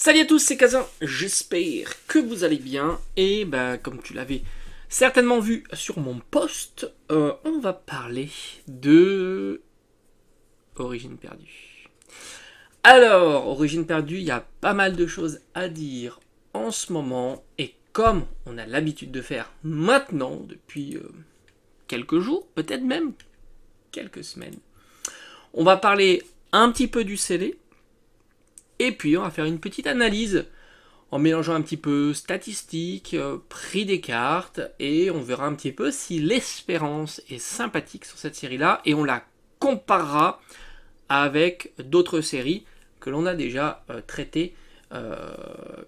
Salut à tous, c'est Kazan, j'espère que vous allez bien, et comme tu l'avais certainement vu sur mon post, on va parler de Origine perdue. Alors, Origine perdue, il y a pas mal de choses à dire en ce moment, et comme on a l'habitude de faire maintenant, depuis quelques jours, peut-être même quelques semaines, on va parler un petit peu du scellé, et puis on va faire une petite analyse en mélangeant un petit peu statistiques, prix des cartes, et on verra un petit peu si l'espérance est sympathique sur cette série-là, et on la comparera avec d'autres séries que l'on a déjà traitées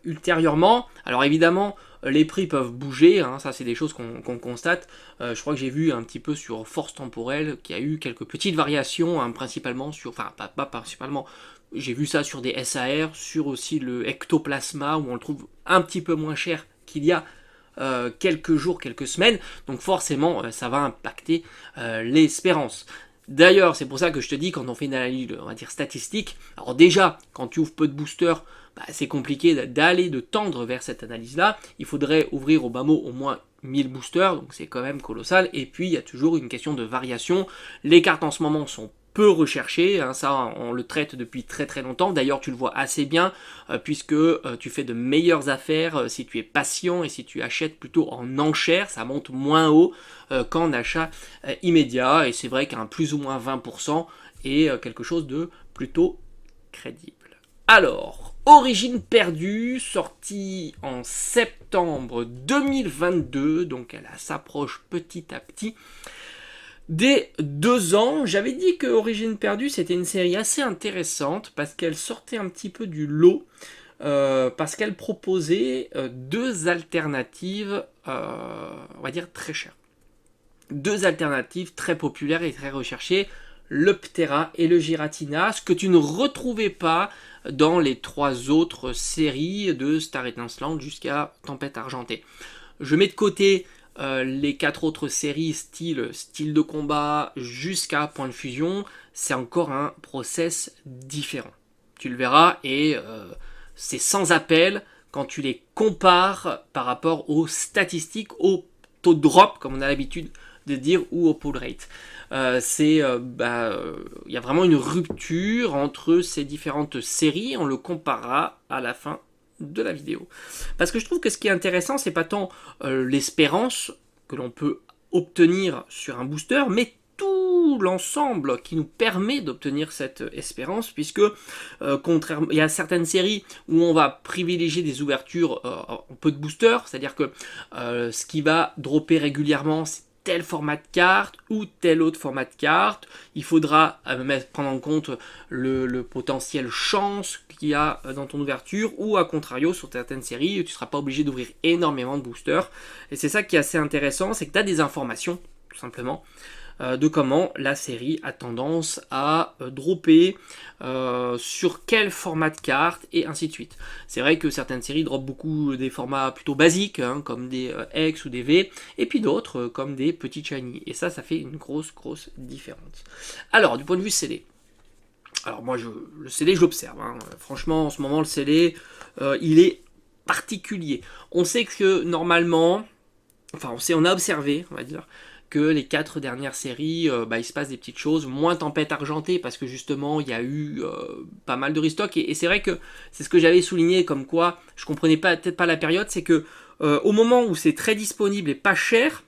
ultérieurement. Alors évidemment, les prix peuvent bouger, hein, ça c'est des choses qu'on constate. Je crois que j'ai vu un petit peu sur Force Temporelle qu'il y a eu quelques petites variations, hein, principalement sur, enfin pas principalement, j'ai vu ça sur des SAR, sur aussi le ectoplasma où on le trouve un petit peu moins cher qu'il y a quelques jours, quelques semaines. Donc forcément, ça va impacter l'espérance. D'ailleurs, c'est pour ça que je te dis, quand on fait une analyse, on va dire statistique, alors déjà, quand tu ouvres peu de boosters, c'est compliqué d'aller, de tendre vers cette analyse-là. Il faudrait ouvrir au bas mot au moins 1000 boosters, donc c'est quand même colossal. Et puis, il y a toujours une question de variation. Les cartes en ce moment sont peu recherché, hein, ça on le traite depuis très très longtemps, d'ailleurs tu le vois assez bien puisque tu fais de meilleures affaires si tu es patient et si tu achètes plutôt en enchère, ça monte moins haut qu'en achat immédiat, et c'est vrai qu'un plus ou moins 20% est quelque chose de plutôt crédible. Alors, Origine perdue, sortie en septembre 2022, donc elle s'approche petit à petit des 2 ans. J'avais dit que Origine perdue c'était une série assez intéressante parce qu'elle sortait un petit peu du lot, parce qu'elle proposait deux alternatives, on va dire très chères. Deux alternatives très populaires et très recherchées, le Ptera et le Giratina, ce que tu ne retrouvais pas dans les 3 autres séries de Star Étincelante jusqu'à Tempête Argentée. Je mets de côté les 4 autres séries style de combat jusqu'à Point de Fusion, c'est encore un process différent. Tu le verras, et c'est sans appel quand tu les compares par rapport aux statistiques, au taux de drop, comme on a l'habitude de dire, ou au pull rate. Il y a vraiment une rupture entre ces différentes séries, on le comparera à la fin de la vidéo. Parce que je trouve que ce qui est intéressant, c'est pas tant l'espérance que l'on peut obtenir sur un booster, mais tout l'ensemble qui nous permet d'obtenir cette espérance, puisque contrairement, il y a certaines séries où on va privilégier des ouvertures en peu de boosters, c'est-à-dire que ce qui va dropper régulièrement, c'est tel format de carte ou tel autre format de carte. Il faudra prendre en compte le potentiel chance qu'il y a dans ton ouverture, ou à contrario sur certaines séries tu ne seras pas obligé d'ouvrir énormément de boosters, et c'est ça qui est assez intéressant, c'est que tu as des informations tout simplement de comment la série a tendance à dropper, sur quel format de carte, et ainsi de suite. C'est vrai que certaines séries droppent beaucoup des formats plutôt basiques, hein, comme des X ou des V, et puis d'autres comme des petits shiny. Et ça fait une grosse différence. Alors, du point de vue CD. Alors moi, le CD, je l'observe. Hein. Franchement, en ce moment, le CD, il est particulier. On sait que normalement, on a observé, on va dire, que les 4 dernières séries, il se passe des petites choses, moins Tempête Argentée, parce que justement il y a eu pas mal de restock, et c'est vrai que c'est ce que j'avais souligné, comme quoi je comprenais peut-être pas la période, c'est que au moment où c'est très disponible et pas cher,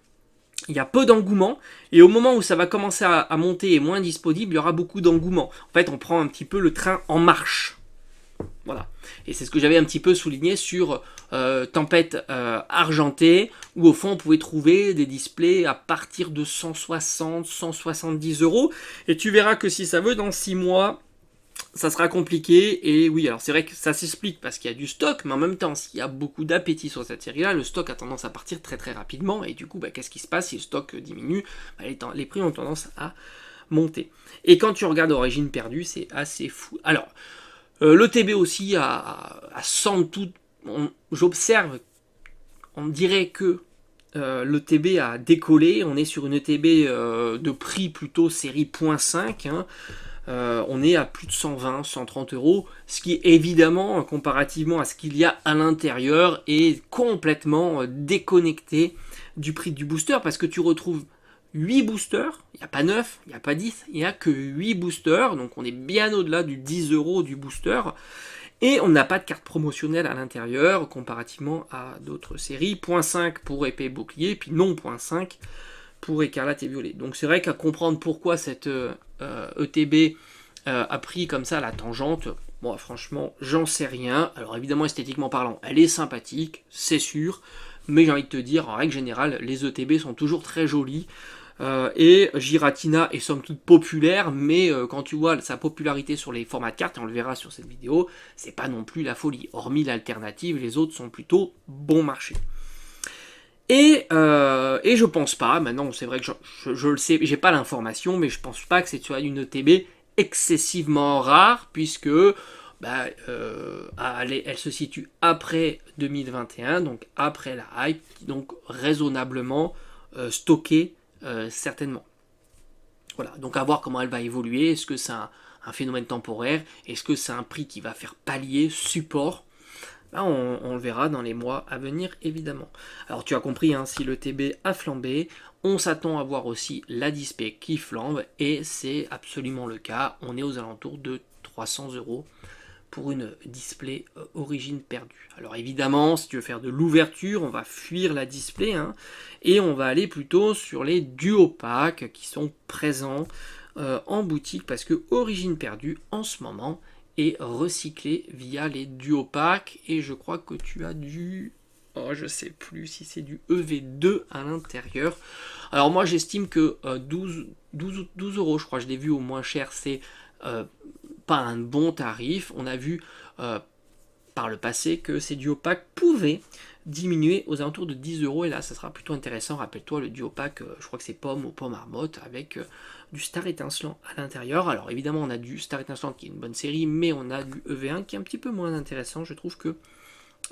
il y a peu d'engouement, et au moment où ça va commencer à monter et moins disponible, il y aura beaucoup d'engouement. En fait, on prend un petit peu le train en marche. Voilà. Et c'est ce que j'avais un petit peu souligné sur Tempête Argentée, où au fond on pouvait trouver des displays à partir de 160, 170 euros. Et tu verras que si ça veut, dans 6 mois, ça sera compliqué. Et oui, alors c'est vrai que ça s'explique parce qu'il y a du stock, mais en même temps, s'il y a beaucoup d'appétit sur cette série-là, le stock a tendance à partir très très rapidement. Et du coup, qu'est-ce qui se passe si le stock diminue? Les prix ont tendance à monter. Et quand tu regardes Origine perdue, c'est assez fou. Alors, l'ETB aussi a sans doute, j'observe, on dirait que l'ETB a décollé, on est sur une ETB de prix plutôt série .5, hein, on est à plus de 120, 130 euros, ce qui évidemment, comparativement à ce qu'il y a à l'intérieur, est complètement déconnecté du prix du booster, parce que tu retrouves 8 boosters, il n'y a pas 9, il n'y a pas 10, il n'y a que 8 boosters, donc on est bien au-delà du 10 euros du booster, et on n'a pas de carte promotionnelle à l'intérieur, comparativement à d'autres séries, 0.5 pour épée et bouclier, puis non 0.5 pour écarlate et violet. Donc c'est vrai qu'à comprendre pourquoi cette ETB a pris comme ça la tangente, moi franchement j'en sais rien. Alors évidemment esthétiquement parlant elle est sympathique, c'est sûr, mais j'ai envie de te dire en règle générale les ETB sont toujours très jolies. Et Giratina est somme toute populaire, mais quand tu vois sa popularité sur les formats de cartes, et on le verra sur cette vidéo, c'est pas non plus la folie. Hormis l'alternative, les autres sont plutôt bon marché. Et je pense pas, maintenant c'est vrai que je le sais, j'ai pas l'information, mais je pense pas que c'est une ETB excessivement rare, puisque elle se situe après 2021, donc après la hype, donc raisonnablement stockée certainement. Voilà, donc à voir comment elle va évoluer, est-ce que c'est un phénomène temporaire, est-ce que c'est un prix qui va faire palier, support. Là, on le verra dans les mois à venir, évidemment. Alors, tu as compris, hein, si le TB a flambé, on s'attend à voir aussi la display qui flambe, et c'est absolument le cas. On est aux alentours de 300 euros pour une display origine perdue. Alors évidemment, si tu veux faire de l'ouverture, on va fuir la display, hein, et on va aller plutôt sur les duo packs qui sont présents en boutique, parce que origine perdue, en ce moment, et recyclé via les duo packs, et je crois que tu as du... Oh, je sais plus si c'est du EV2 à l'intérieur. Alors moi j'estime que 12 euros, je crois, je l'ai vu au moins cher, c'est pas un bon tarif. On a vu par le passé que ces duo packs pouvaient diminuer aux alentours de 10 euros, et là ça sera plutôt intéressant. Rappelle-toi le duo pack, je crois que c'est pomme ou pomme marmotte, avec du Star étincelant à l'intérieur. Alors évidemment on a du Star étincelant qui est une bonne série, mais on a du EV1 qui est un petit peu moins intéressant, je trouve, que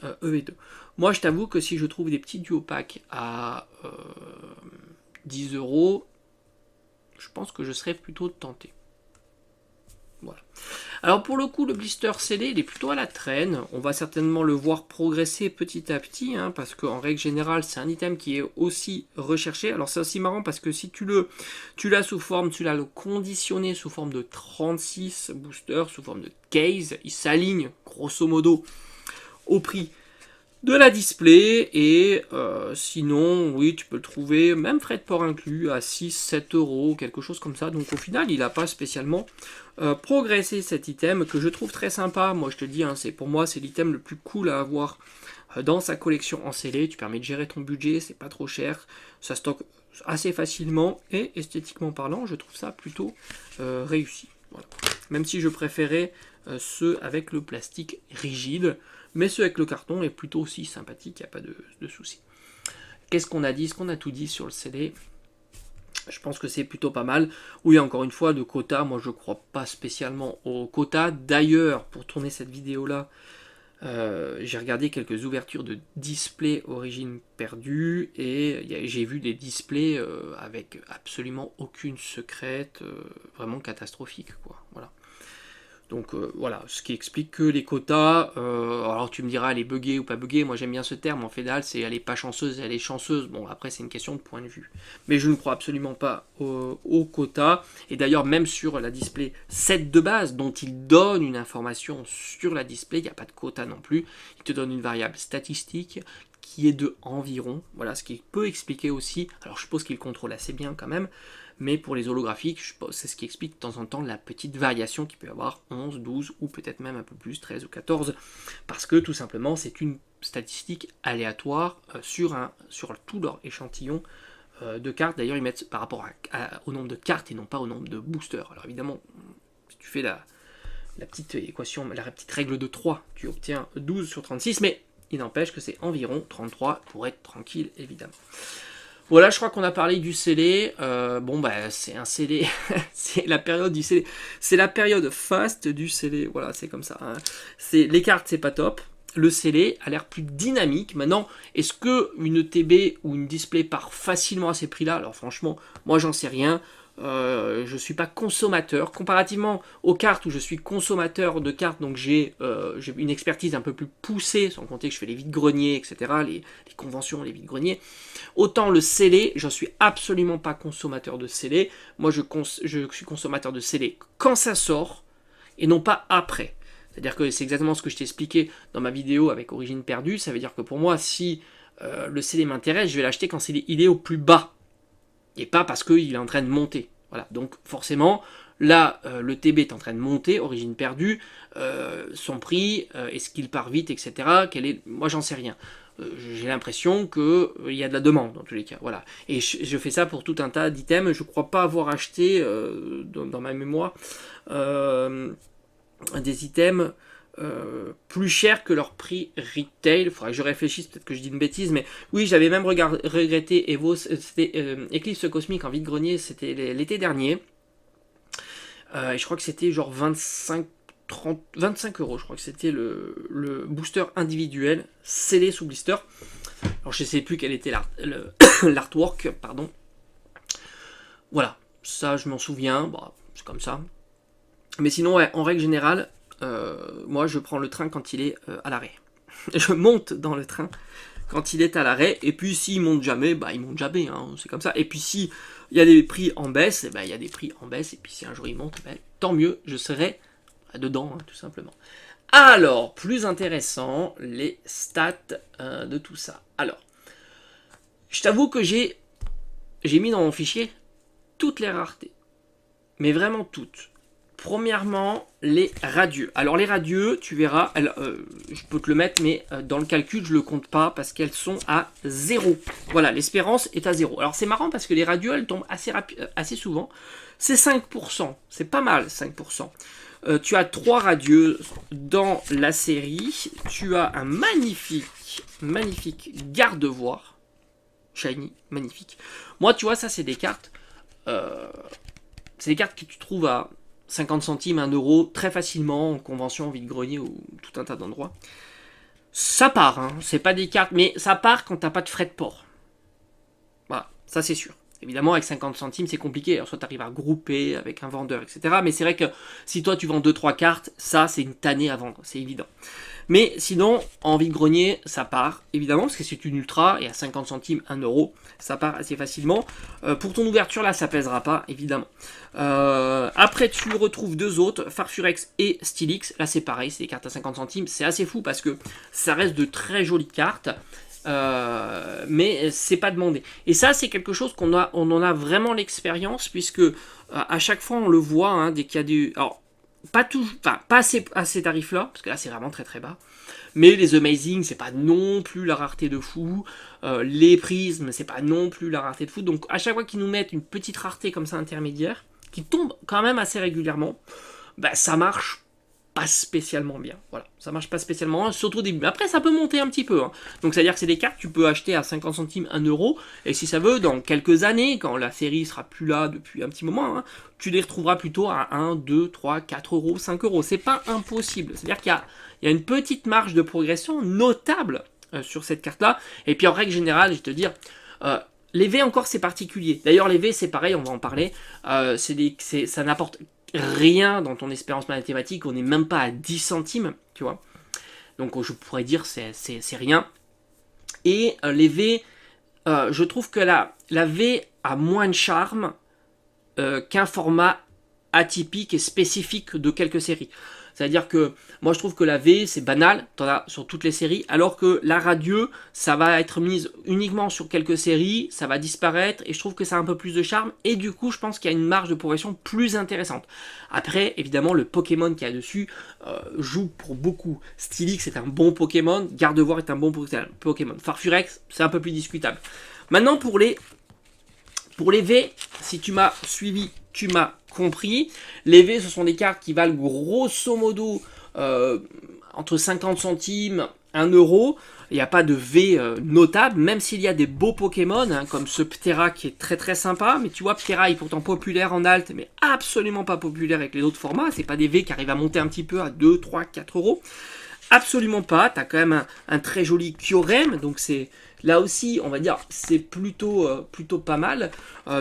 EV2. Moi je t'avoue que si je trouve des petits duo packs à 10 euros, je pense que je serais plutôt tenté. Voilà. Alors pour le coup, le blister scellé, il est plutôt à la traîne. On va certainement le voir progresser petit à petit, hein, parce qu'en règle générale, c'est un item qui est aussi recherché. Alors c'est aussi marrant parce que si tu l'as sous forme, tu l'as conditionné sous forme de 36 boosters, sous forme de case, il s'aligne grosso modo au prix de la display, et sinon oui tu peux le trouver même frais de port inclus à 6-7 euros, quelque chose comme ça. Donc au final il n'a pas spécialement progressé cet item, que je trouve très sympa. Moi je te dis, hein, pour moi c'est l'item le plus cool à avoir dans sa collection en scellé. Tu permets de gérer ton budget, c'est pas trop cher, ça stocke assez facilement, et esthétiquement parlant je trouve ça plutôt réussi. Voilà. Même si je préférais ceux avec le plastique rigide, mais ceux avec le carton est plutôt aussi sympathique, il n'y a pas de souci. Qu'est-ce qu'on a dit? Est-ce qu'on a tout dit sur le CD? Je pense que c'est plutôt pas mal. Oui, encore une fois, de quota, moi je ne crois pas spécialement au quota. D'ailleurs, pour tourner cette vidéo-là, j'ai regardé quelques ouvertures de displays origine perdue, et j'ai vu des displays avec absolument aucune secrète, vraiment catastrophique, quoi. Voilà. Donc voilà, ce qui explique que les quotas, alors tu me diras elle est buggée ou pas buggée, moi j'aime bien ce terme, en fédéral c'est elle est pas chanceuse, elle est chanceuse, bon après c'est une question de point de vue. Mais je ne crois absolument pas aux quotas, et d'ailleurs même sur la display 7 de base, dont il donne une information sur la display, il n'y a pas de quota non plus, il te donne une variable statistique qui est de environ, voilà, ce qui peut expliquer aussi, alors je suppose qu'il contrôle assez bien quand même, mais pour les holographiques, c'est ce qui explique de temps en temps la petite variation qu'il peut y avoir, 11, 12, ou peut-être même un peu plus, 13 ou 14, parce que tout simplement c'est une statistique aléatoire sur tout leur échantillon de cartes. D'ailleurs ils mettent par rapport au nombre de cartes et non pas au nombre de boosters. Alors évidemment, si tu fais la petite équation, la petite règle de 3, tu obtiens 12 sur 36, mais il n'empêche que c'est environ 33 pour être tranquille, évidemment. Voilà, je crois qu'on a parlé du scellé. Bon, bah, c'est un scellé. C'est la période du scellé. C'est la période fast du scellé. Voilà, c'est comme ça. Hein. Les cartes, c'est pas top. Le scellé a l'air plus dynamique. Maintenant, est-ce que une TB ou une display part facilement à ces prix-là? Alors franchement, moi, j'en sais rien. je suis pas consommateur. Comparativement aux cartes où je suis consommateur de cartes, donc j'ai une expertise un peu plus poussée, sans compter que je fais les vides-greniers, etc., les conventions, les vides-greniers. Autant le scellé, je suis absolument pas consommateur de scellé. Moi, je suis consommateur de scellé quand ça sort, et non pas après. C'est-à-dire que c'est exactement ce que je t'ai expliqué dans ma vidéo avec Origine perdue. Ça veut dire que pour moi, si le scellé m'intéresse, je vais l'acheter quand il est au plus bas. Et pas parce qu'il est en train de monter. Voilà. Donc forcément, là, le TB est en train de monter, Origine perdue, son prix, est-ce qu'il part vite, etc. Moi, j'en sais rien. J'ai l'impression qu'il y a de la demande, dans tous les cas. Voilà. Et je fais ça pour tout un tas d'items. Je ne crois pas avoir acheté, dans ma mémoire, des items plus chers que leur prix retail. Il faudrait que je réfléchisse, peut-être que je dis une bêtise, mais oui, j'avais même regretté Eclipse Cosmique en vide-grenier, c'était l'été dernier. Et je crois que c'était genre 25 euros, je crois que c'était le booster individuel scellé sous blister. Alors je sais plus quel était l'artwork, pardon. Voilà, ça je m'en souviens, bon, c'est comme ça. Mais sinon, ouais, en règle générale, moi je prends le train quand il est à l'arrêt. Je monte dans le train quand il est à l'arrêt, et puis s'il monte jamais, bah il monte jamais, hein, c'est comme ça. Et puis si il y a des prix en baisse, il y a des prix en baisse, et puis si un jour il monte, tant mieux, je serai dedans, hein, tout simplement. Alors, plus intéressant, les stats de tout ça. Alors, je t'avoue que j'ai mis dans mon fichier toutes les raretés, mais vraiment toutes. Premièrement, les radieux. Alors les radieux, tu verras, je peux te le mettre, mais dans le calcul, je ne le compte pas parce qu'elles sont à 0. Voilà, l'espérance est à 0. Alors c'est marrant parce que les radieux, elles tombent assez souvent. C'est 5%, c'est pas mal, 5%. Tu as 3 radieux dans la série. Tu as un magnifique garde-voir. Shiny, magnifique. Moi, tu vois, ça, c'est des cartes... c'est des cartes que tu trouves à 50 centimes, 1 euro, très facilement, en convention, en vide-grenier ou tout un tas d'endroits. Ça part, hein, c'est pas des cartes, mais ça part quand t'as pas de frais de port. Voilà, ça c'est sûr. Évidemment, avec 50 centimes, c'est compliqué. Alors, soit tu arrives à grouper avec un vendeur, etc. Mais c'est vrai que si toi, tu vends 2-3 cartes, ça, c'est une tannée à vendre, c'est évident. Mais sinon, en vide-grenier, ça part, évidemment, parce que c'est une ultra, et à 50 centimes, 1 euro, ça part assez facilement. Pour ton ouverture, là, ça pèsera pas, évidemment. Après, tu retrouves 2 autres, Farfurex et Stylix. Là, c'est pareil, c'est des cartes à 50 centimes. C'est assez fou, parce que ça reste de très jolies cartes. Mais c'est pas demandé. Et ça, c'est quelque chose on en a vraiment l'expérience, puisque à chaque fois, on le voit, hein, dès qu'il y a du... Alors, pas à ces tarifs-là, parce que là c'est vraiment très très bas. Mais les Amazing, c'est pas non plus la rareté de fou. Les Prismes, c'est pas non plus la rareté de fou. Donc à chaque fois qu'ils nous mettent une petite rareté comme ça intermédiaire, qui tombe quand même assez régulièrement, ça marche pas spécialement bien. Voilà, ça marche pas spécialement bien, surtout au début. Après, ça peut monter un petit peu. Hein. Donc, c'est-à-dire que c'est des cartes que tu peux acheter à 50 centimes, 1 euro. Et si ça veut, dans quelques années, quand la série sera plus là depuis un petit moment, hein, tu les retrouveras plutôt à 1, 2, 3, 4 euros, 5 euros. C'est pas impossible. C'est-à-dire qu'il y a une petite marge de progression notable sur cette carte-là. Et puis, en règle générale, je vais te dire... les V encore c'est particulier. D'ailleurs les V c'est pareil, on va en parler. Ça n'apporte rien dans ton espérance mathématique, on n'est même pas à 10 centimes, tu vois. Donc je pourrais dire c'est rien. Et les V, je trouve que la V a moins de charme qu'un format atypique et spécifique de quelques séries. C'est-à-dire que moi je trouve que la V c'est banal, t'en as sur toutes les séries, alors que la radieux ça va être mise uniquement sur quelques séries, ça va disparaître et je trouve que ça a un peu plus de charme et du coup je pense qu'il y a une marge de progression plus intéressante. Après évidemment le Pokémon qu'il y a dessus joue pour beaucoup. Stylix c'est un bon Pokémon, Gardevoir est un bon Pokémon, Farfurex c'est un peu plus discutable. Maintenant pour les V, si tu m'as suivi, tu m'as compris. Les V, ce sont des cartes qui valent grosso modo entre 50 centimes, 1 euro. Il n'y a pas de V notable, même s'il y a des beaux Pokémon, hein, comme ce Ptera qui est très très sympa. Mais tu vois, Ptera est pourtant populaire en alt, mais absolument pas populaire avec les autres formats. C'est pas des V qui arrivent à monter un petit peu à 2, 3, 4 euros. absolument pas. Tu as quand même un très joli Kyurem, donc c'est là aussi, on va dire, c'est plutôt, plutôt pas mal.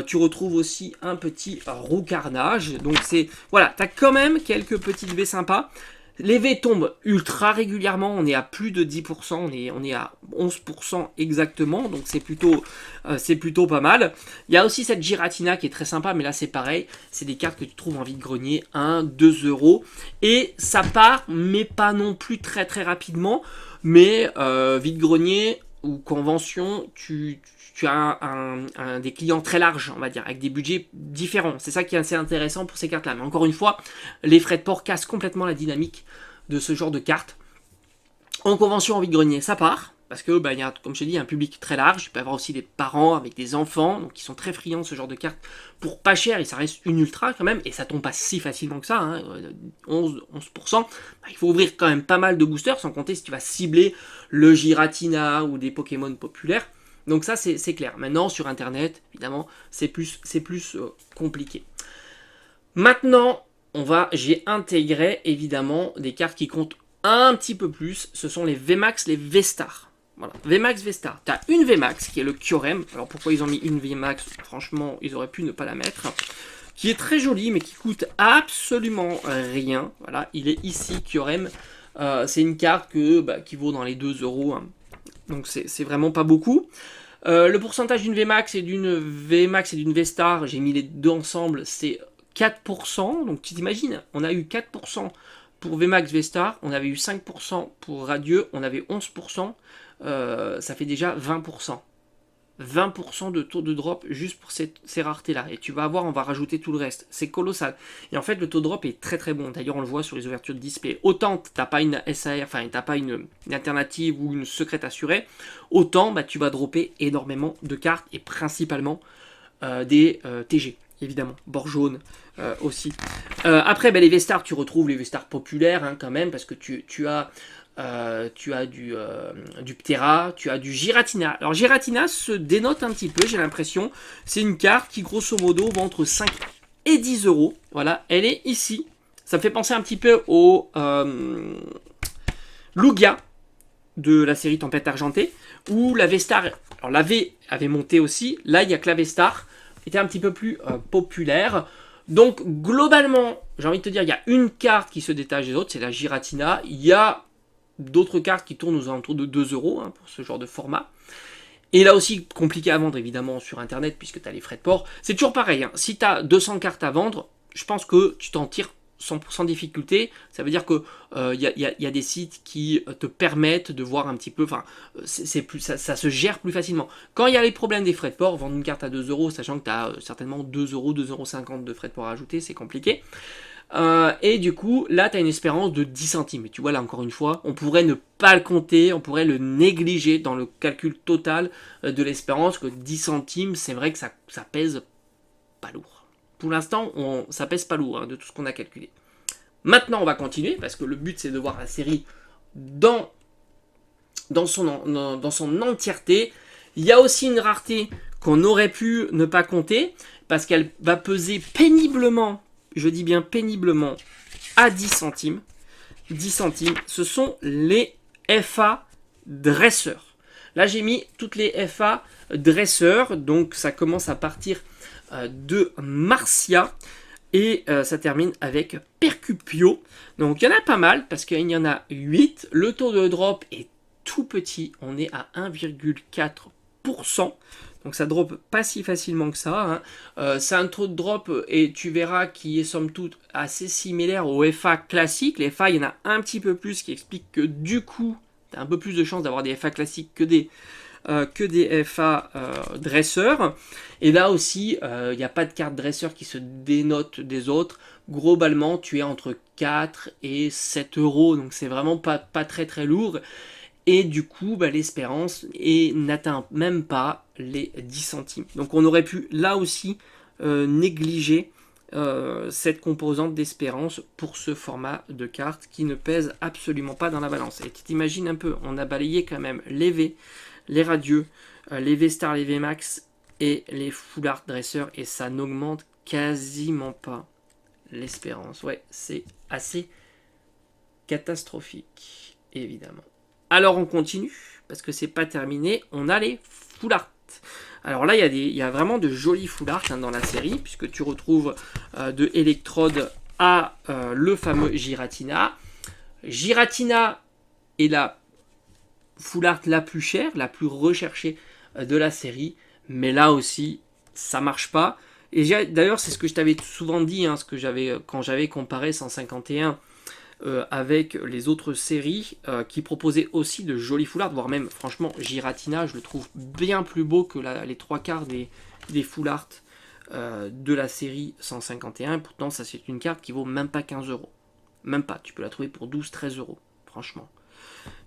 Tu retrouves aussi un petit roux carnage, donc c'est voilà, tu as quand même quelques petites V sympas. Les V tombent ultra régulièrement, on est à plus de 10%, on est à 11% exactement, donc c'est plutôt pas mal. Il y a aussi cette Giratina qui est très sympa, mais là c'est pareil, c'est des cartes que tu trouves en vide-grenier, 1, 2 euros, et ça part, mais pas non plus très très rapidement, mais vide-grenier ou convention, tu as des clients très larges, on va dire, avec des budgets différents. C'est ça qui est assez intéressant pour ces cartes-là. Mais encore une fois, les frais de port cassent complètement la dynamique de ce genre de cartes. En convention, en vide-grenier, ça part. Parce que, y a, comme je te dis, un public très large. Tu peux avoir aussi des parents avec des enfants, donc qui sont très friands de ce genre de cartes pour pas cher. Et ça reste une ultra quand même. Et ça tombe pas si facilement que ça. Hein, 11%. Il faut ouvrir quand même pas mal de boosters, sans compter si tu vas cibler le Giratina ou des Pokémon populaires. Donc ça, c'est clair. Maintenant, sur Internet, évidemment, c'est plus compliqué. Maintenant, j'ai intégré, évidemment, des cartes qui comptent un petit peu plus. Ce sont les VMAX, les V-Star. Voilà, VMAX, V-Star. Tu as une VMAX, qui est le Kyurem. Alors, pourquoi ils ont mis une VMAX? Franchement, ils auraient pu ne pas la mettre. Qui est très jolie, mais qui coûte absolument rien. Voilà, il est ici, Kyurem. C'est une carte qui vaut dans les 2 euros. Hein. Donc c'est vraiment pas beaucoup. Le pourcentage d'une VMAX et d'une V-Star, j'ai mis les deux ensemble, c'est 4%. Donc tu t'imagines, on a eu 4% pour VMAX V-Star, on avait eu 5% pour Radieux, on avait 11%, ça fait déjà 20%. 20% de taux de drop juste pour ces raretés-là. Et tu vas voir, on va rajouter tout le reste. C'est colossal. Et en fait, le taux de drop est très très bon. D'ailleurs, on le voit sur les ouvertures de display. Autant t'as pas une SAR, enfin, t'as pas une alternative ou une secrète assurée, autant tu vas dropper énormément de cartes et principalement des TG. Évidemment, bord jaune aussi. Après, les V-Stars, tu retrouves les V-Stars populaires hein, quand même, parce que tu as du Ptera, tu as du Giratina. Alors Giratina se dénote un petit peu, j'ai l'impression. C'est une carte qui grosso modo va entre 5 et 10 euros. Voilà, elle est ici. Ça me fait penser un petit peu au Lugia de la série Tempête Argentée, où la V-Star, alors la V avait monté aussi, là il n'y a que la V-Star, était un petit peu plus populaire. Donc globalement, j'ai envie de te dire, il y a une carte qui se détache des autres, c'est la Giratina. Il y a d'autres cartes qui tournent aux alentours de 2 euros hein, pour ce genre de format. Et là aussi, compliqué à vendre évidemment sur internet puisque tu as les frais de port. C'est toujours pareil, hein. Si tu as 200 cartes à vendre, je pense que tu t'en tires sans difficulté. Ça veut dire que y a des sites qui te permettent de voir un petit peu, enfin, ça se gère plus facilement. Quand il y a les problèmes des frais de port, vendre une carte à 2 euros, sachant que tu as certainement 2 euros, 2,50 € de frais de port à ajouter, c'est compliqué. Et du coup, là, tu as une espérance de 10 centimes. Et tu vois, là, encore une fois, on pourrait ne pas le compter, on pourrait le négliger dans le calcul total de l'espérance, que 10 centimes, c'est vrai que ça pèse pas lourd. Pour l'instant, ça pèse pas lourd hein, de tout ce qu'on a calculé. Maintenant, on va continuer, parce que le but, c'est de voir la série dans son entièreté. Il y a aussi une rareté qu'on aurait pu ne pas compter, parce qu'elle va peser péniblement, je dis bien péniblement, à 10 centimes. 10 centimes, ce sont les FA dresseurs. Là, j'ai mis toutes les FA dresseurs, donc ça commence à partir de Marcia et ça termine avec Percupio. Donc il y en a pas mal parce qu'il y en a 8. Le taux de drop est tout petit, on est à 1,4%. Donc ça drop pas si facilement que ça. Hein. C'est un taux de drop et tu verras qui est somme toute assez similaire aux FA classiques. Les FA, il y en a un petit peu plus qui explique que du coup, tu as un peu plus de chances d'avoir des FA classiques que des FA dresseurs. Et là aussi, il n'y a pas de carte dresseur qui se dénote des autres. Globalement, tu es entre 4 et 7 euros. Donc c'est vraiment pas très très lourd. Et du coup, l'espérance n'atteint même pas les 10 centimes. Donc on aurait pu là aussi négliger cette composante d'espérance pour ce format de carte qui ne pèse absolument pas dans la balance. Et tu t'imagines un peu, on a balayé quand même les V, les Radieux, les V-Star, les V-Max et les Full Art Dresseurs et ça n'augmente quasiment pas l'espérance. Ouais, c'est assez catastrophique. évidemment. Alors on continue, parce que c'est pas terminé, on a les full art. Alors là, il y a vraiment de jolis full art dans la série, puisque tu retrouves de Electrode à le fameux Giratina. Giratina est la full art la plus chère, la plus recherchée de la série, mais là aussi, ça marche pas. Et d'ailleurs, c'est ce que je t'avais souvent dit, hein, quand j'avais comparé 151 avec les autres séries qui proposaient aussi de jolis full art, voire même, franchement, Giratina, je le trouve bien plus beau que les trois quarts des full art de la série 151. Pourtant, ça, c'est une carte qui vaut même pas 15 euros. Même pas, tu peux la trouver pour 12-13 euros, franchement.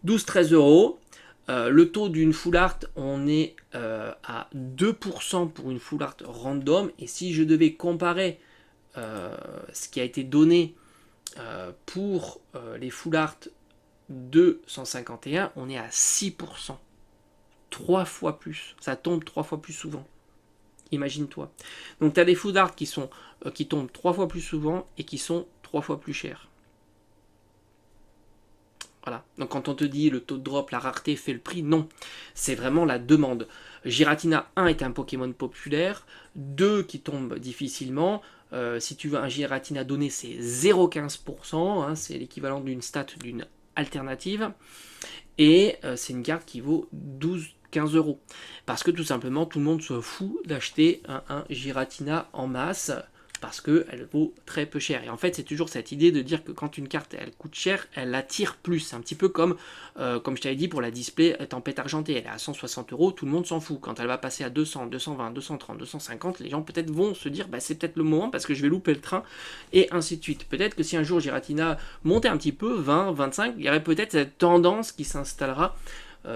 12-13 euros. Le taux d'une full art, on est à 2% pour une full art random. Et si je devais comparer ce qui a été donné pour les full art de 151, on est à 6%. 3 fois plus. Ça tombe 3 fois plus souvent. Imagine-toi. Donc tu as des full art qui tombent 3 fois plus souvent et qui sont 3 fois plus chers. Voilà. Donc quand on te dit le taux de drop, la rareté fait le prix, non. C'est vraiment la demande. Giratina 1 est un Pokémon populaire, 2 qui tombe difficilement. Si tu veux un Giratina donné, c'est 0,15%, hein, c'est l'équivalent d'une stat d'une alternative. Et c'est une carte qui vaut 12-15 euros. Parce que tout simplement, tout le monde se fout d'acheter un Giratina en masse, parce qu'elle vaut très peu cher. Et en fait, c'est toujours cette idée de dire que quand une carte elle coûte cher, elle attire plus. C'est un petit peu comme je t'avais dit pour la display Tempête Argentée. Elle est à 160 euros, tout le monde s'en fout. Quand elle va passer à 200, 220, 230, 250, les gens peut-être vont se dire bah, c'est peut-être le moment parce que je vais louper le train, et ainsi de suite. Peut-être que si un jour Giratina montait un petit peu, 20, 25, il y aurait peut-être cette tendance qui s'installera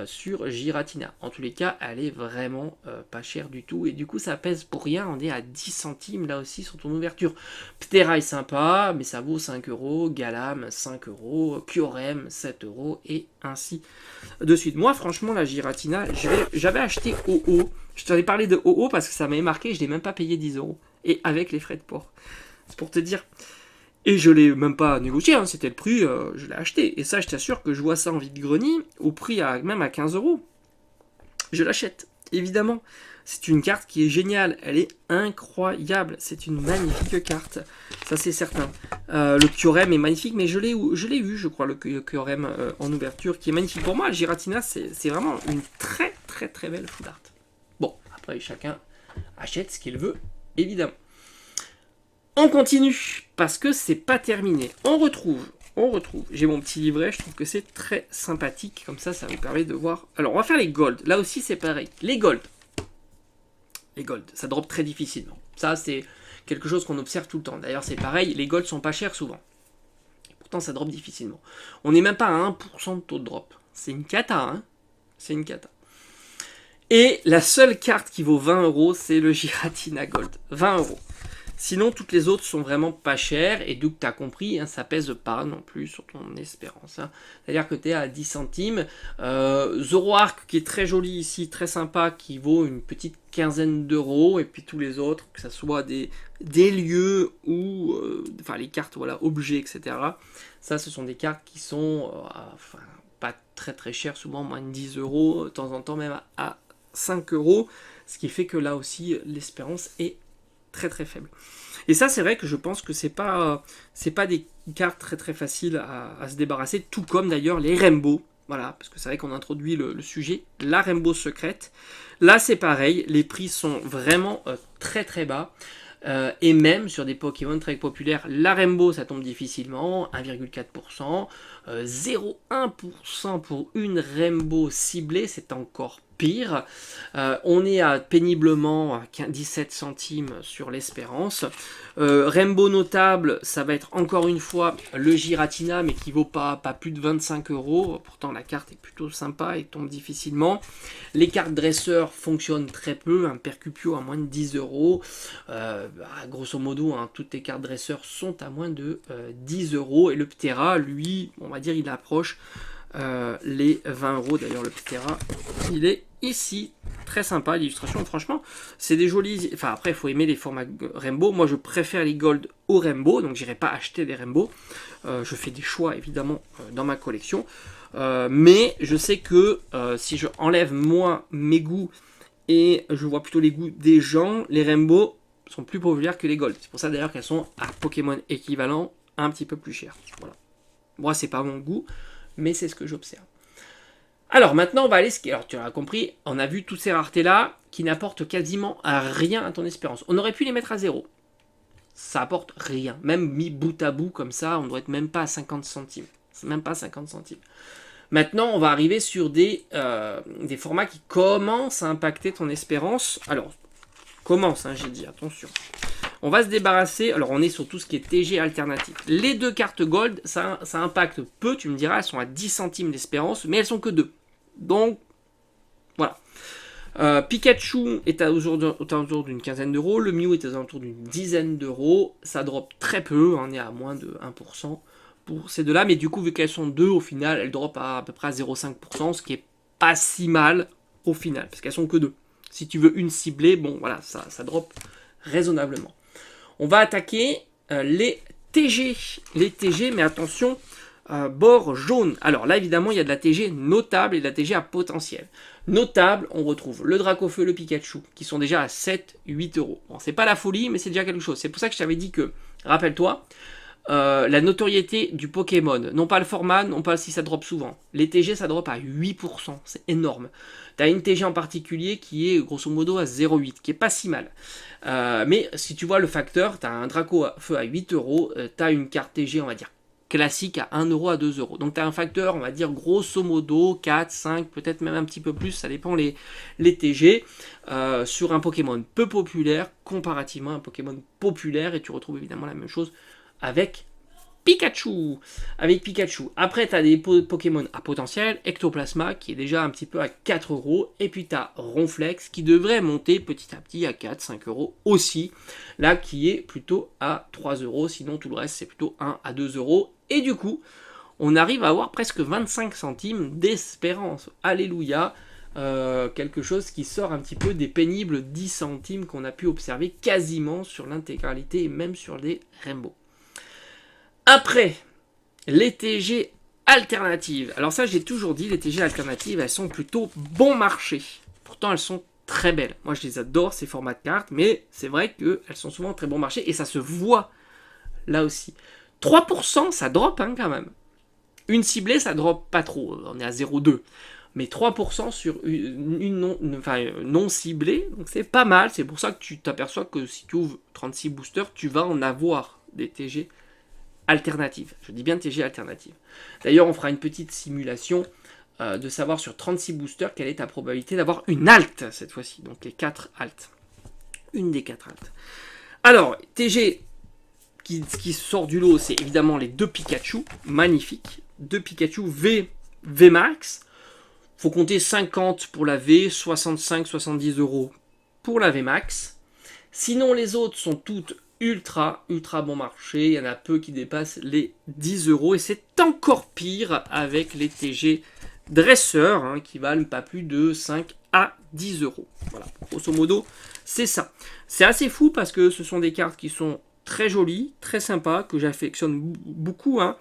sur Giratina. En tous les cas, elle est vraiment pas chère du tout. Et du coup, ça pèse pour rien. On est à 10 centimes là aussi sur ton ouverture. Ptera est sympa, mais ça vaut 5 euros. Galam, 5 euros. Kyurem, 7 euros. Et ainsi de suite. Moi, franchement, la Giratina, j'avais acheté OO. Je t'en ai parlé de OO parce que ça m'avait marqué. Je l'ai même pas payé 10 euros. Et avec les frais de port. C'est pour te dire. Et je l'ai même pas négocié, hein, c'était le prix, je l'ai acheté. Et ça, je t'assure que je vois ça en vide-grenier, au prix même à 15 euros. Je l'achète, évidemment. C'est une carte qui est géniale, elle est incroyable. C'est une magnifique carte, ça c'est certain. Le Kyurem est magnifique, mais je l'ai eu, je crois, le Kyurem en ouverture, qui est magnifique. Pour moi, le Giratina, c'est vraiment une très très très belle full art. Bon, après, chacun achète ce qu'il veut, évidemment. On continue, parce que c'est pas terminé. On retrouve. J'ai mon petit livret, je trouve que c'est très sympathique. Comme ça vous permet de voir. Alors, on va faire les gold. Là aussi, c'est pareil. Les gold, ça drop très difficilement. Ça, c'est quelque chose qu'on observe tout le temps. D'ailleurs, c'est pareil, les gold sont pas chers souvent. Et pourtant, ça drop difficilement. On n'est même pas à 1% de taux de drop. C'est une cata, hein. C'est une cata. Et la seule carte qui vaut 20 euros, c'est le Giratina Gold. 20 euros. Sinon, toutes les autres sont vraiment pas chères, et donc tu as compris, hein, ça pèse pas non plus sur ton espérance. Hein. C'est-à-dire que tu es à 10 centimes. Zoroark, qui est très joli ici, très sympa, qui vaut une petite quinzaine d'euros, et puis tous les autres, que ce soit des lieux ou enfin les cartes, voilà, objets, etc. Ça, ce sont des cartes qui sont pas très très chères, souvent moins de 10 euros, de temps en temps même à 5 euros, ce qui fait que là aussi, l'espérance est très très faible. Et ça, c'est vrai que je pense que c'est pas des cartes très très faciles à se débarrasser, tout comme d'ailleurs les Rainbow. Voilà, parce que c'est vrai qu'on introduit le sujet, la Rainbow secrète. Là, c'est pareil, les prix sont vraiment très très bas. Et même sur des Pokémon très populaires, la Rainbow, ça tombe difficilement, 1,4%. 0,1% pour une Rainbow ciblée, c'est encore pire. On est à péniblement à 17 centimes sur l'espérance. Rainbow notable, ça va être encore une fois le Giratina, mais qui vaut pas plus de 25 euros. Pourtant, la carte est plutôt sympa et tombe difficilement. Les cartes dresseurs fonctionnent très peu. Un Percupio à moins de 10 euros. Grosso modo, hein, toutes les cartes dresseurs sont à moins de 10 euros. Et le Ptera, lui, on va dire, il approche les 20 euros. D'ailleurs, le Ptera, il est ici, très sympa, l'illustration, franchement, c'est des jolis... Enfin, après, il faut aimer les formats Rainbow. Moi, je préfère les Gold au Rainbow, donc j'irai pas acheter des Rainbow. Je fais des choix, évidemment, dans ma collection. Mais je sais que si je enlève, moi, mes goûts, et je vois plutôt les goûts des gens, les Rainbow sont plus populaires que les Gold. C'est pour ça, d'ailleurs, qu'elles sont à Pokémon équivalent, un petit peu plus chères. Voilà. Moi, c'est pas mon goût, mais c'est ce que j'observe. Alors maintenant, on va aller... Alors tu l'as compris, on a vu toutes ces raretés-là qui n'apportent quasiment rien à ton espérance. On aurait pu les mettre à 0. Ça apporte rien. Même mis bout à bout comme ça, on doit être même pas à 50 centimes. C'est même pas 50 centimes. Maintenant, on va arriver sur des formats qui commencent à impacter ton espérance. Alors, commence, hein, j'ai dit, attention. On va se débarrasser, alors on est sur tout ce qui est TG alternatif. Les 2 cartes Gold, ça impacte peu, tu me diras, elles sont à 10 centimes d'espérance, mais elles sont que 2. Donc, voilà. Pikachu est aux alentours d'une quinzaine d'euros, le Mew est aux alentours d'une dizaine d'euros, ça drop très peu, on est à moins de 1% pour ces deux-là, mais du coup, vu qu'elles sont 2, au final, elles drop à peu près à 0,5%, ce qui est pas si mal au final, parce qu'elles sont que 2. Si tu veux une ciblée, bon, voilà, ça drop raisonnablement. On va attaquer les TG. Les TG, mais attention, bord jaune. Alors là, évidemment, il y a de la TG notable et de la TG à potentiel. Notable, on retrouve le Dracofeu, le Pikachu, qui sont déjà à 7-8 euros. Bon, c'est pas la folie, mais c'est déjà quelque chose. C'est pour ça que je t'avais dit que, rappelle-toi, la notoriété du Pokémon, non pas le format, non pas si ça drop souvent. Les TG, ça drop à 8%, c'est énorme. Tu as une TG en particulier qui est grosso modo à 0,8, qui est pas si mal. Mais si tu vois le facteur, tu as un Dracofeu à 8 euros, tu as une carte TG, on va dire, classique à 1 euro à 2 euros. Donc tu as un facteur, on va dire, grosso modo, 4, 5, peut-être même un petit peu plus, ça dépend les TG, sur un Pokémon peu populaire, comparativement à un Pokémon populaire, et tu retrouves évidemment la même chose avec Pikachu. Après, tu as des Pokémon à potentiel, Ectoplasma qui est déjà un petit peu à 4 euros. Et puis tu as Ronflex qui devrait monter petit à petit à 4-5 euros aussi. Là, qui est plutôt à 3 euros. Sinon, tout le reste, c'est plutôt 1 à 2 euros. Et du coup, on arrive à avoir presque 25 centimes d'espérance. Alléluia. Quelque chose qui sort un petit peu des pénibles 10 centimes qu'on a pu observer quasiment sur l'intégralité et même sur les Rainbow. Après, les TG alternatives. Alors ça, j'ai toujours dit, les TG alternatives, elles sont plutôt bon marché. Pourtant, elles sont très belles. Moi, je les adore, ces formats de cartes, mais c'est vrai qu'elles sont souvent très bon marché et ça se voit là aussi. 3%, ça drop hein, quand même. Une ciblée, ça drop pas trop. On est à 0,2. Mais 3% sur une non ciblée, donc c'est pas mal. C'est pour ça que tu t'aperçois que si tu ouvres 36 boosters, tu vas en avoir des TG alternatives. Je dis bien TG alternatives. D'ailleurs, on fera une petite simulation de savoir sur 36 boosters quelle est ta probabilité d'avoir une alt cette fois-ci. Donc les 4 alts. Une des 4 alts. Alors, TG qui sort du lot, c'est évidemment les 2 Pikachu. Magnifiques. 2 Pikachu VMAX. Faut compter 50 pour la V, 65-70 euros pour la VMAX. Sinon, les autres sont toutes ultra bon marché. Il y en a peu qui dépassent les 10 euros. Et c'est encore pire avec les TG dresseurs hein, qui valent pas plus de 5 à 10 euros. Voilà, grosso modo, c'est ça. C'est assez fou parce que ce sont des cartes qui sont très jolies, très sympas, que j'affectionne beaucoup. Hein.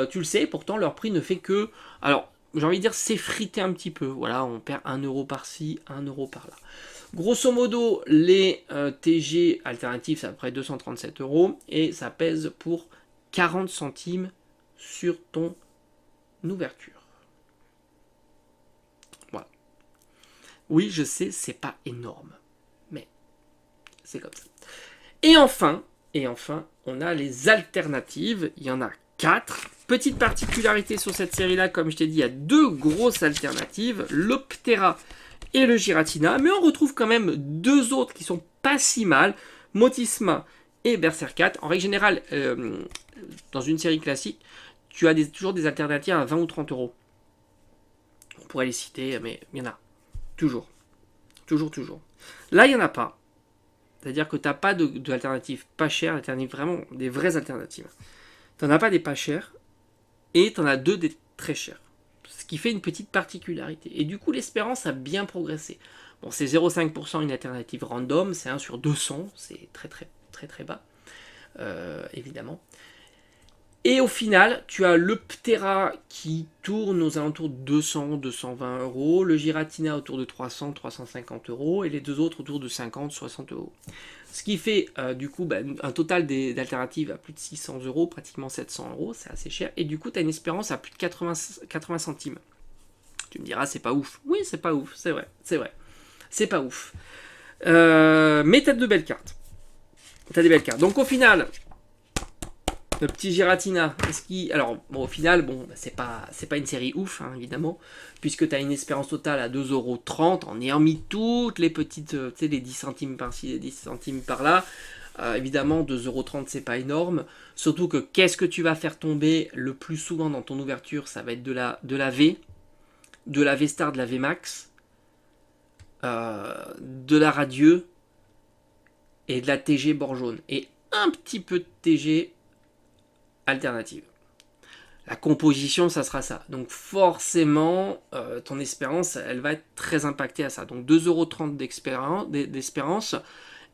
Tu le sais, pourtant leur prix ne fait que... Alors, j'ai envie de dire s'effriter un petit peu. Voilà, on perd 1 euro par-ci, 1 euro par-là. Grosso modo, les TG alternatifs, c'est à peu près 237 euros et ça pèse pour 40 centimes sur ton ouverture. Voilà. Oui, je sais, c'est pas énorme, mais c'est comme ça. Et enfin, on a les alternatives. Il y en a 4. Petite particularité sur cette série-là, comme je t'ai dit, il y a 2 grosses alternatives, l'Optera et le Giratina, mais on retrouve quand même 2 autres qui sont pas si mal, Motisma et Berserkat. En règle générale, dans une série classique, tu as toujours des alternatives à 20 ou 30 euros. On pourrait les citer, mais il y en a. Toujours. Là, il n'y en a pas. C'est-à-dire que tu n'as pas d'alternatives pas chères, vraiment des vraies alternatives. Tu n'en as pas des pas chères, et tu en as 2 des très chères. Ce ce qui fait une petite particularité. Et du coup, l'espérance a bien progressé. Bon, c'est 0,5% une alternative random, c'est 1 sur 200, c'est très très très très bas, évidemment. Et au final, tu as le Ptera qui tourne aux alentours de 200-220 euros, le Giratina autour de 300-350 euros, et les deux autres autour de 50-60 euros. Ce qui fait du coup un total d'alternatives à plus de 600 euros, pratiquement 700 euros, c'est assez cher, et du coup tu as une espérance à plus de 80 centimes. Tu me diras, c'est pas ouf. Oui, c'est pas ouf, c'est vrai, c'est vrai. C'est pas ouf. Mais t'as de belles cartes. T'as des belles cartes. Donc au final, le petit Giratina, alors bon, au final, bon, c'est pas une série ouf, hein, évidemment, puisque tu as une espérance totale à 2,30 € en ayant mis toutes les petites, tu sais, les 10 centimes par-ci, les 10 centimes par-là. Évidemment, 2,30 € c'est pas énorme. Surtout que qu'est-ce que tu vas faire tomber le plus souvent dans ton ouverture? Ça va être de la V, de la V-Star, de la V-Max, de la Radieux et de la TG bord jaune. Et un petit peu de TG alternative. La composition, ça sera ça. Donc forcément, ton espérance, elle va être très impactée à ça. Donc 2,30 € d'espérance.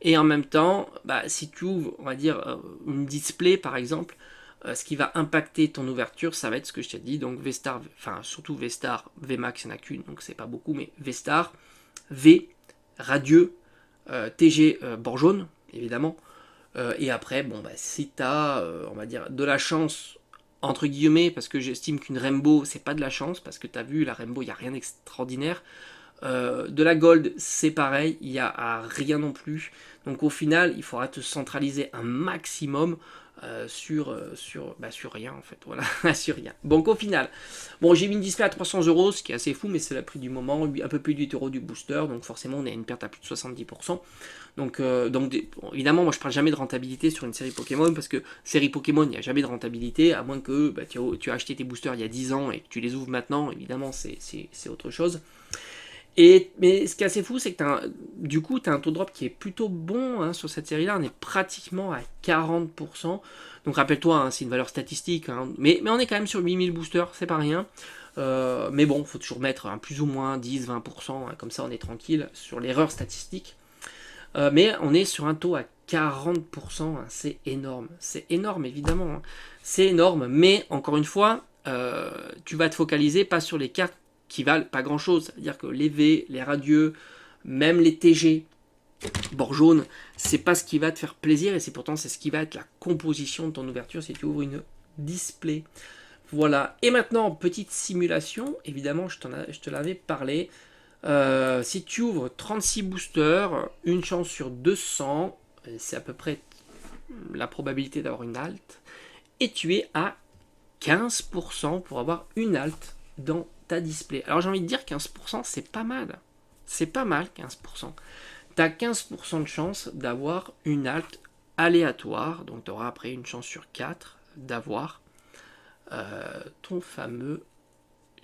Et en même temps, si tu ouvres, on va dire, une display par exemple, ce qui va impacter ton ouverture, ça va être ce que je t'ai dit. Donc V-Star, enfin surtout V-Star, V-Max, il n'y en a qu'une, donc c'est pas beaucoup, mais V-Star, V, Radieux, TG bord jaune, évidemment. Et après, bon, si tu as, on va dire, de la chance, entre guillemets, parce que j'estime qu'une Rainbow, c'est pas de la chance, parce que tu as vu, la Rainbow, il n'y a rien d'extraordinaire. De la Gold, c'est pareil, il n'y a rien non plus. Donc au final, il faudra te centraliser un maximum sur rien en fait, voilà, sur rien. Donc au final, bon, j'ai mis une display à 300 €, ce qui est assez fou, mais c'est le prix du moment, un peu plus de 8 € du booster, donc forcément on a une perte à plus de 70%. Donc bon, évidemment, moi je ne parle jamais de rentabilité sur une série Pokémon, parce que série Pokémon, il n'y a jamais de rentabilité, à moins que tu as acheté tes boosters il y a 10 ans et que tu les ouvres maintenant, évidemment c'est autre chose. Mais ce qui est assez fou, c'est que du coup, tu as un taux de drop qui est plutôt bon hein, sur cette série-là. On est pratiquement à 40%. Donc rappelle-toi, hein, c'est une valeur statistique. Hein, mais on est quand même sur 8000 boosters, c'est pas rien. Mais bon, il faut toujours mettre plus ou moins 10-20%. Hein, comme ça, on est tranquille sur l'erreur statistique. Mais on est sur un taux à 40%. Hein, c'est énorme. C'est énorme, évidemment. Hein. C'est énorme. Mais encore une fois, tu vas te focaliser pas sur les cartes qui valent pas grand chose, c'est-à-dire que les V, les Radieux, même les TG, bord jaune, c'est pas ce qui va te faire plaisir et c'est pourtant c'est ce qui va être la composition de ton ouverture si tu ouvres une display. Voilà, et maintenant petite simulation, évidemment je te l'avais parlé, si tu ouvres 36 boosters, une chance sur 200, c'est à peu près la probabilité d'avoir une alt, et tu es à 15% pour avoir une alt dans ta display. Alors j'ai envie de dire 15%, c'est pas mal. C'est pas mal 15%. Tu as 15% de chance d'avoir une alt aléatoire, donc tu auras après une chance sur 4 d'avoir ton fameux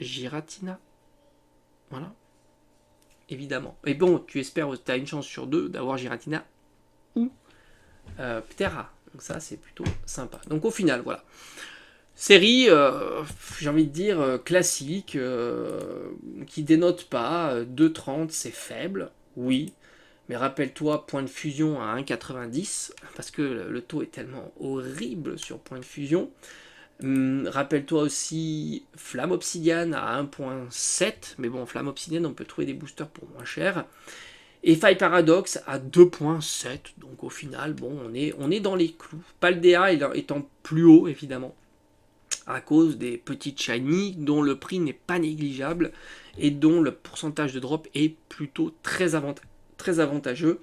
Giratina. Voilà. Évidemment. Et bon, tu espères, tu as une chance sur 2 d'avoir Giratina ou Ptera. Donc ça, c'est plutôt sympa. Donc au final, voilà. Série, j'ai envie de dire, classique, qui dénote pas. 2,30 c'est faible, oui. Mais rappelle-toi, point de fusion à 1,90, parce que le taux est tellement horrible sur point de fusion. Rappelle-toi aussi Flamme Obsidiane à 1,7, mais bon, Flamme Obsidiane, on peut trouver des boosters pour moins cher. Et Faille Paradox à 2,7, donc au final, bon, on est dans les clous. Paldea étant plus haut, évidemment, à cause des petites shiny dont le prix n'est pas négligeable et dont le pourcentage de drop est plutôt très avantageux.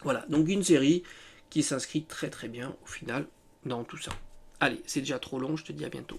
Voilà, donc une série qui s'inscrit très très bien au final dans tout ça. Allez, c'est déjà trop long, je te dis à bientôt.